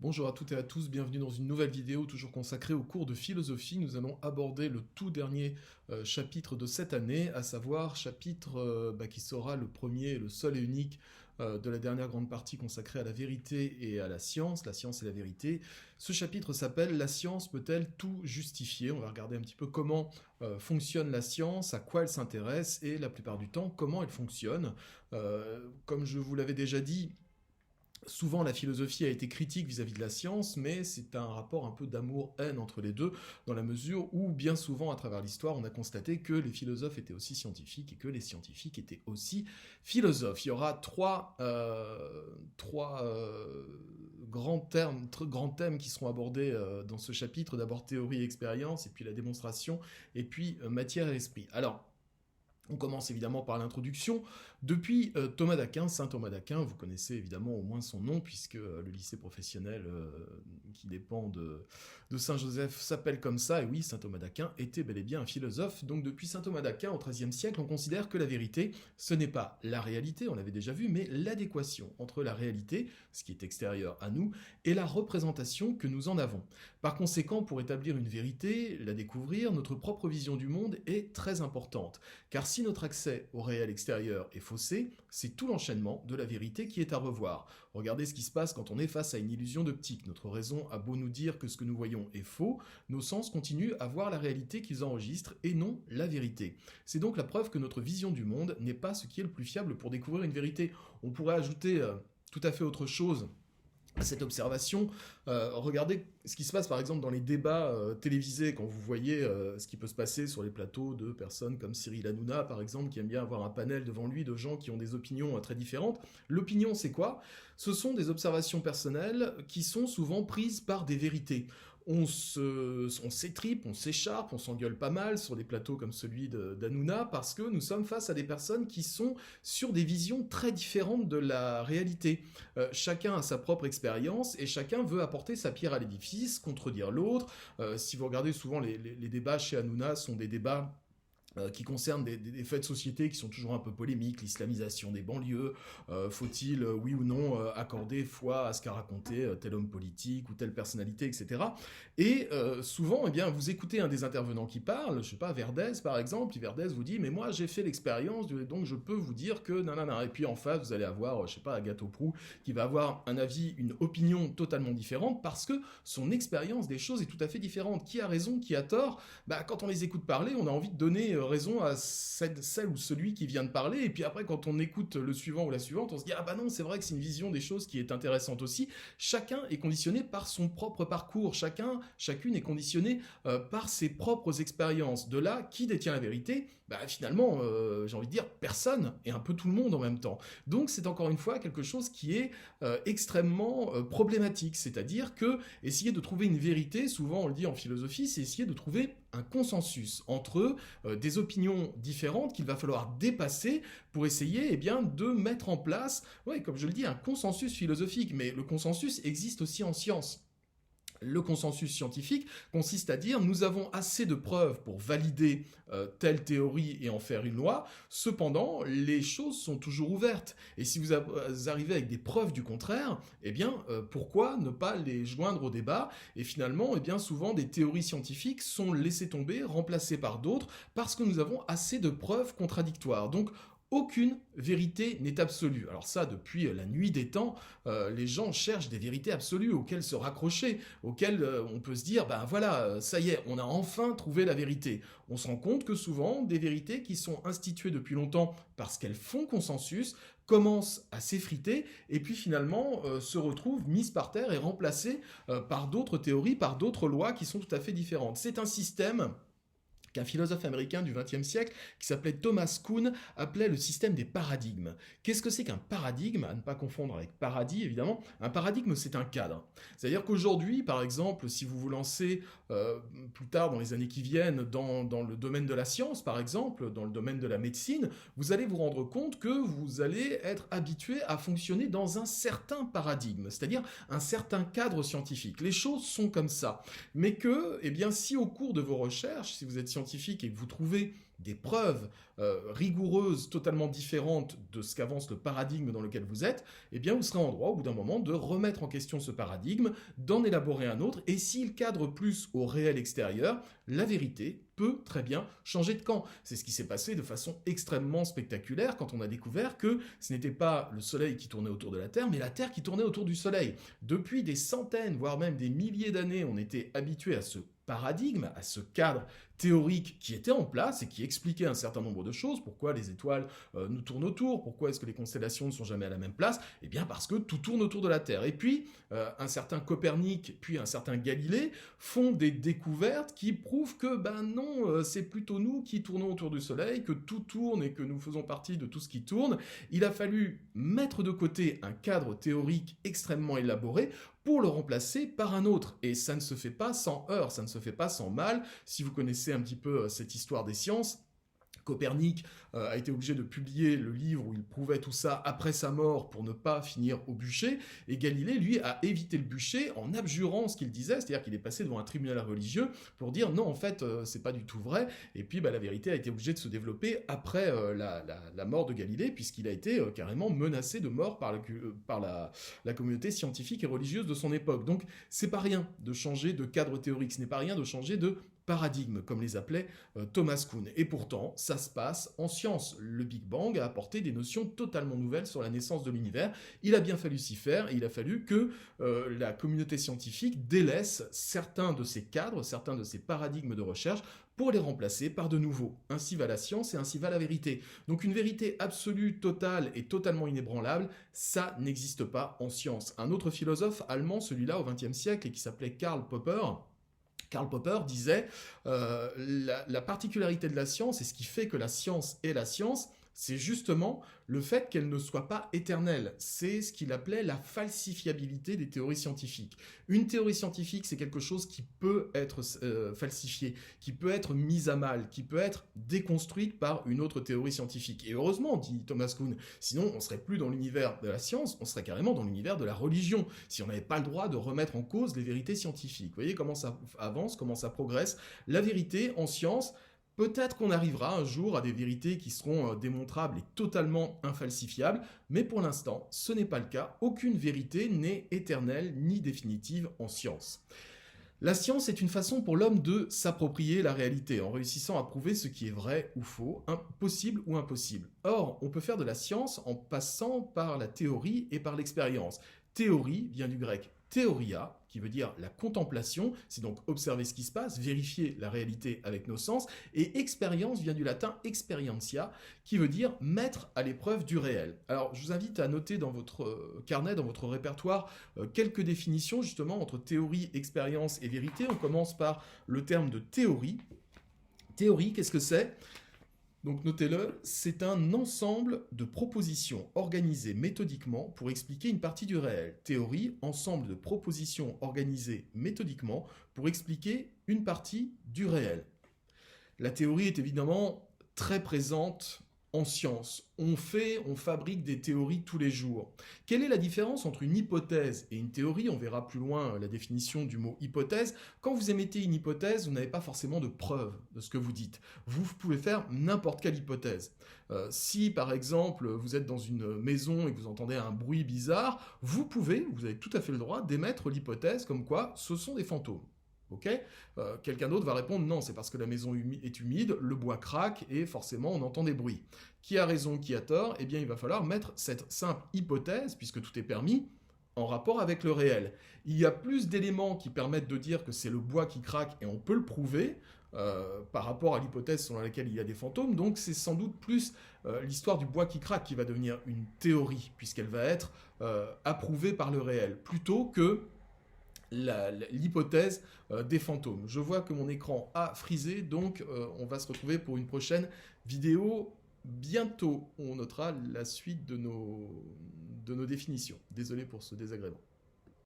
Bonjour à toutes et à tous, bienvenue dans une nouvelle vidéo toujours consacrée au cours de philosophie. Nous allons aborder le tout dernier chapitre de cette année, à savoir chapitre qui sera le premier et le seul et unique de la dernière grande partie consacrée à la vérité et à la science et la vérité. Ce chapitre s'appelle « La science peut-elle tout justifier ?» On va regarder un petit peu comment fonctionne la science, à quoi elle s'intéresse et la plupart du temps comment elle fonctionne. Comme je vous l'avais déjà dit, souvent, la philosophie a été critique vis-à-vis de la science, mais c'est un rapport un peu d'amour-haine entre les deux, dans la mesure où, bien souvent, à travers l'histoire, on a constaté que les philosophes étaient aussi scientifiques et que les scientifiques étaient aussi philosophes. Il y aura trois grands thèmes qui seront abordés dans ce chapitre. D'abord, théorie et expérience, et puis la démonstration, et puis matière et esprit. Alors, on commence évidemment par l'introduction. Depuis Thomas d'Aquin, saint Thomas d'Aquin, vous connaissez évidemment au moins son nom, puisque le lycée professionnel qui dépend de Saint-Joseph s'appelle comme ça, et oui, saint Thomas d'Aquin était bel et bien un philosophe. Donc depuis saint Thomas d'Aquin, au XIIIe siècle, on considère que la vérité, ce n'est pas la réalité, on l'avait déjà vu, mais l'adéquation entre la réalité, ce qui est extérieur à nous, et la représentation que nous en avons. Par conséquent, pour établir une vérité, la découvrir, notre propre vision du monde est très importante. Car si notre accès au réel extérieur est faussé, c'est tout l'enchaînement de la vérité qui est à revoir. Regardez ce qui se passe quand on est face à une illusion d'optique. Notre raison a beau nous dire que ce que nous voyons est faux, nos sens continuent à voir la réalité qu'ils enregistrent et non la vérité. C'est donc la preuve que notre vision du monde n'est pas ce qui est le plus fiable pour découvrir une vérité. On pourrait ajouter tout à fait autre chose à cette observation. Regardez ce qui se passe par exemple dans les débats télévisés, quand vous voyez ce qui peut se passer sur les plateaux de personnes comme Cyril Hanouna par exemple, qui aime bien avoir un panel devant lui de gens qui ont des opinions très différentes. L'opinion, c'est quoi? Ce sont des observations personnelles qui sont souvent prises par des vérités. On s'étripe, on s'écharpe, on s'engueule pas mal sur des plateaux comme celui d'Hanouna parce que nous sommes face à des personnes qui sont sur des visions très différentes de la réalité. Chacun a sa propre expérience et chacun veut apporter sa pierre à l'édifice, contredire l'autre. Si vous regardez souvent les débats chez Hanouna sont des débats qui concernent des faits de société qui sont toujours un peu polémiques, l'islamisation des banlieues, faut-il, oui ou non, accorder foi à ce qu'a raconté tel homme politique ou telle personnalité, etc. Et souvent, eh bien, vous écoutez un des intervenants qui parle, je sais pas, Verdez par exemple, puis Verdez vous dit « mais moi j'ai fait l'expérience, donc je peux vous dire que nanana ». Et puis en face, vous allez avoir, je sais pas, Agathe Auproux, qui va avoir un avis, une opinion totalement différente parce que son expérience des choses est tout à fait différente. Qui a raison, qui a tort? Quand on les écoute parler, on a envie de donner raison à celle ou celui qui vient de parler, et puis après quand on écoute le suivant ou la suivante, on se dit ah bah non, c'est vrai que c'est une vision des choses qui est intéressante aussi. Chacun est conditionné par son propre parcours, chacune est conditionnée par ses propres expériences. De là, qui détient la vérité? Finalement, j'ai envie de dire personne, et un peu tout le monde en même temps. Donc c'est encore une fois quelque chose qui est extrêmement problématique, c'est-à-dire que essayer de trouver une vérité, souvent on le dit en philosophie, c'est essayer de trouver un consensus entre des opinions différentes qu'il va falloir dépasser pour essayer de mettre en place, comme je le dis, un consensus philosophique. Mais le consensus existe aussi en science. Le consensus scientifique consiste à dire nous avons assez de preuves pour valider telle théorie et en faire une loi, cependant les choses sont toujours ouvertes. Et si vous arrivez avec des preuves du contraire, pourquoi ne pas les joindre au débat? Et finalement, souvent des théories scientifiques sont laissées tomber, remplacées par d'autres, parce que nous avons assez de preuves contradictoires. Donc aucune vérité n'est absolue. Alors ça, depuis la nuit des temps, les gens cherchent des vérités absolues auxquelles se raccrocher, auxquelles on peut se dire, voilà, ça y est, on a enfin trouvé la vérité. On se rend compte que souvent, des vérités qui sont instituées depuis longtemps parce qu'elles font consensus, commencent à s'effriter et puis finalement se retrouvent mises par terre et remplacées par d'autres théories, par d'autres lois qui sont tout à fait différentes. C'est un système qu'un philosophe américain du XXe siècle, qui s'appelait Thomas Kuhn, appelait le système des paradigmes. Qu'est-ce que c'est qu'un paradigme? À ne pas confondre avec paradis, évidemment. Un paradigme, c'est un cadre. C'est-à-dire qu'aujourd'hui, par exemple, si vous vous lancez plus tard, dans les années qui viennent, dans le domaine de la science, par exemple, dans le domaine de la médecine, vous allez vous rendre compte que vous allez être habitué à fonctionner dans un certain paradigme, c'est-à-dire un certain cadre scientifique. Les choses sont comme ça. Mais que, si au cours de vos recherches, si vous êtes scientifique et que vous trouvez des preuves rigoureuses, totalement différentes de ce qu'avance le paradigme dans lequel vous êtes, eh bien vous serez en droit au bout d'un moment de remettre en question ce paradigme, d'en élaborer un autre, et s'il cadre plus au réel extérieur, la vérité peut très bien changer de camp. C'est ce qui s'est passé de façon extrêmement spectaculaire quand on a découvert que ce n'était pas le Soleil qui tournait autour de la Terre, mais la Terre qui tournait autour du Soleil. Depuis des centaines, voire même des milliers d'années, on était habitué à ce paradigme, à ce cadre théorique qui était en place et qui expliquait un certain nombre de choses. Pourquoi les étoiles nous tournent autour? Pourquoi est-ce que les constellations ne sont jamais à la même place? Eh bien parce que tout tourne autour de la Terre. Et puis, un certain Copernic, puis un certain Galilée font des découvertes qui prouvent que, ben non, c'est plutôt nous qui tournons autour du Soleil, que tout tourne et que nous faisons partie de tout ce qui tourne. Il a fallu mettre de côté un cadre théorique extrêmement élaboré pour le remplacer par un autre. Et ça ne se fait pas sans heurts, ça ne se fait pas sans mal. Si vous connaissez un petit peu cette histoire des sciences, Copernic a été obligé de publier le livre où il prouvait tout ça après sa mort pour ne pas finir au bûcher, et Galilée, lui, a évité le bûcher en abjurant ce qu'il disait, c'est-à-dire qu'il est passé devant un tribunal religieux pour dire non, en fait, c'est pas du tout vrai, et puis la vérité a été obligée de se développer après la mort de Galilée, puisqu'il a été carrément menacé de mort par la communauté scientifique et religieuse de son époque. Donc, c'est pas rien de changer de cadre théorique, ce n'est pas rien de changer de paradigme, comme les appelait Thomas Kuhn. Et pourtant, ça se passe en science. Le Big Bang a apporté des notions totalement nouvelles sur la naissance de l'univers. Il a bien fallu s'y faire, et il a fallu que la communauté scientifique délaisse certains de ces cadres, certains de ces paradigmes de recherche, pour les remplacer par de nouveaux. Ainsi va la science et ainsi va la vérité. Donc une vérité absolue, totale et totalement inébranlable, ça n'existe pas en science. Un autre philosophe allemand, celui-là au XXe siècle, et qui s'appelait Karl Popper disait la particularité de la science, et ce qui fait que la science est la science, c'est justement le fait qu'elle ne soit pas éternelle. C'est ce qu'il appelait la falsifiabilité des théories scientifiques. Une théorie scientifique, c'est quelque chose qui peut être falsifié, qui peut être mise à mal, qui peut être déconstruite par une autre théorie scientifique. Et heureusement, dit Thomas Kuhn, sinon on ne serait plus dans l'univers de la science, on serait carrément dans l'univers de la religion, si on n'avait pas le droit de remettre en cause les vérités scientifiques. Vous voyez comment ça avance, comment ça progresse. La vérité en science, peut-être qu'on arrivera un jour à des vérités qui seront démontrables et totalement infalsifiables, mais pour l'instant, ce n'est pas le cas. Aucune vérité n'est éternelle ni définitive en science. La science est une façon pour l'homme de s'approprier la réalité, en réussissant à prouver ce qui est vrai ou faux, possible ou impossible. Or, on peut faire de la science en passant par la théorie et par l'expérience. Théorie vient du grec théoria, qui veut dire la contemplation, c'est donc observer ce qui se passe, vérifier la réalité avec nos sens, et expérience vient du latin experientia, qui veut dire mettre à l'épreuve du réel. Alors, je vous invite à noter dans votre carnet, dans votre répertoire, quelques définitions justement entre théorie, expérience et vérité. On commence par le terme de théorie. Théorie, qu'est-ce que c'est ? Donc notez-le, c'est un ensemble de propositions organisées méthodiquement pour expliquer une partie du réel. Théorie, ensemble de propositions organisées méthodiquement pour expliquer une partie du réel. La théorie est évidemment très présente en science. On fabrique des théories tous les jours. Quelle est la différence entre une hypothèse et une théorie? On verra plus loin la définition du mot hypothèse. Quand vous émettez une hypothèse, vous n'avez pas forcément de preuve de ce que vous dites. Vous pouvez faire n'importe quelle hypothèse. Si par exemple vous êtes dans une maison et que vous entendez un bruit bizarre, vous avez tout à fait le droit d'émettre l'hypothèse comme quoi ce sont des fantômes. Okay, quelqu'un d'autre va répondre non, c'est parce que la maison est humide, le bois craque et forcément on entend des bruits. Qui a raison, qui a tort? Eh bien il va falloir mettre cette simple hypothèse, puisque tout est permis, en rapport avec le réel. Il y a plus d'éléments qui permettent de dire que c'est le bois qui craque et on peut le prouver par rapport à l'hypothèse selon laquelle il y a des fantômes, donc c'est sans doute plus l'histoire du bois qui craque qui va devenir une théorie, puisqu'elle va être approuvée par le réel, plutôt que l'hypothèse des fantômes. Je vois que mon écran a frisé, donc on va se retrouver pour une prochaine vidéo bientôt. On notera la suite de nos définitions. Désolé pour ce désagrément.